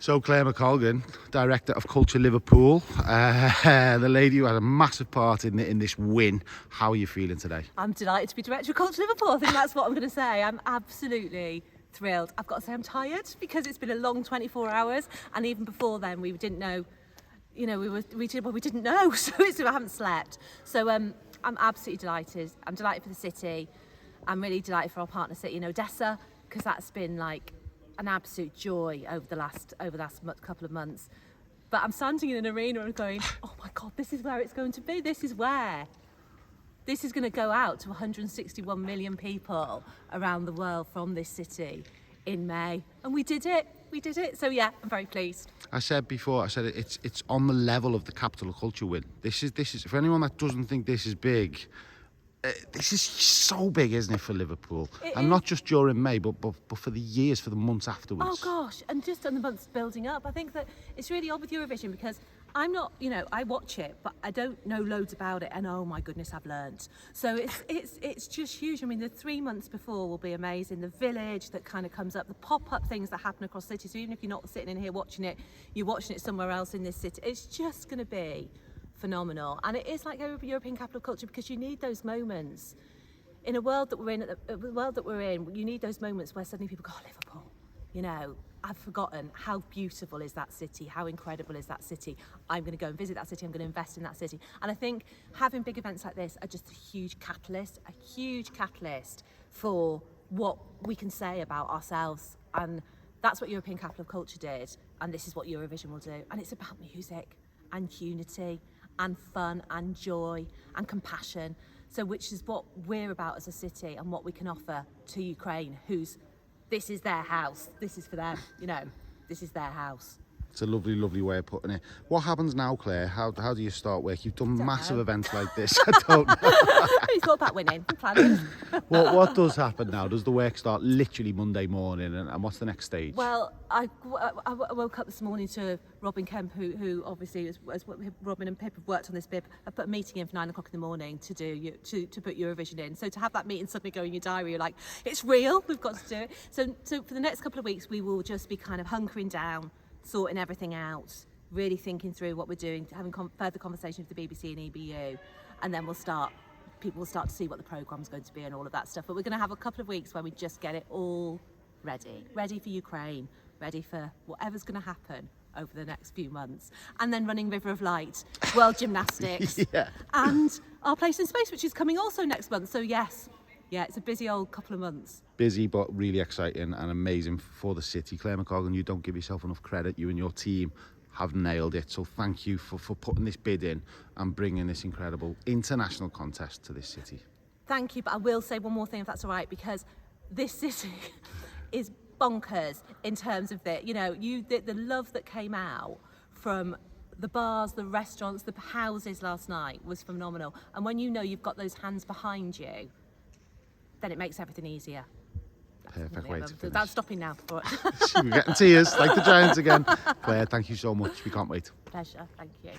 So Claire McColgan, Director of Culture Liverpool, the lady who had a massive part in this win. How are you feeling today? I'm delighted to be Director of Culture Liverpool. I think that's what I'm going to say. I'm absolutely thrilled. I've got to say I'm tired because it's been a long 24 hours, and even before then we didn't know. We didn't know, so I haven't slept. So I'm absolutely delighted. I'm delighted for the city. I'm really delighted for our partner city in Odessa, because that's been like an absolute joy over the last couple of months. But I'm standing in an arena and going, oh my God, this is where it's going to be. This is where. This is going to go out to 161 million people around the world from this city in May. And we did it. We did it. So yeah, I'm very pleased. I said before, it's on the level of the Capital of Culture win. This is for anyone that doesn't think this is big. This is so big, isn't it, for Liverpool? And not just during May, but for the years, for the months afterwards. Oh gosh, and just on the months building up. I think that it's really odd with Eurovision because I'm not, I watch it, but I don't know loads about it, and oh my goodness, I've learnt. So it's just huge. I mean, the 3 months before will be amazing. The village that kind of comes up, the pop-up things that happen across cities. So even if you're not sitting in here watching it, you're watching it somewhere else in this city. It's just going to be phenomenal, and it is like European Capital of Culture because you need those moments in a world that we're in. You need those moments where suddenly people go, oh, Liverpool, I've forgotten how beautiful is that city, how incredible is that city. I'm going to go and visit that city. I'm going to invest in that city. And I think having big events like this are just a huge catalyst for what we can say about ourselves. And that's what European Capital of Culture did, and this is what Eurovision will do. And it's about music and unity and fun and joy and compassion, so which is what we're about as a city and what we can offer to Ukraine, this is their house, this is for them, this is their house. It's a lovely, lovely way of putting it. What happens now, Claire? How do you start work? You've done massive events like this. I don't know. It's all about winning and planning. What does happen now? Does the work start literally Monday morning, and what's the next stage? Well, I woke up this morning to Robin Kemp, who obviously, as Robin and Pip have worked on this bib, have put a meeting in for 9 o'clock in the morning to put Eurovision in. So to have that meeting suddenly go in your diary, you're like, it's real, we've got to do it. So for the next couple of weeks, we will just be kind of hunkering down, sorting everything out, really thinking through what we're doing, having further conversations with the BBC and EBU, and then people will start to see what the programme's going to be and all of that stuff. But we're going to have a couple of weeks where we just get it all ready for Ukraine, ready for whatever's going to happen over the next few months. And then running River of Light, World Gymnastics, and Our Place in Space, which is coming also next month. So yes, it's a busy old couple of months. Busy, but really exciting and amazing for the city. Claire McColgan, you don't give yourself enough credit. You and your team have nailed it. So thank you for putting this bid in and bringing this incredible international contest to this city. Thank you, but I will say one more thing, if that's all right, because this city is bonkers in terms of the love that came out from the bars, the restaurants, the houses last night was phenomenal. And when you've got those hands behind you, then it makes everything easier. Perfect way to finish. That's stopping now. We're getting tears like the Giants again. Claire, thank you so much. We can't wait. Pleasure. Thank you.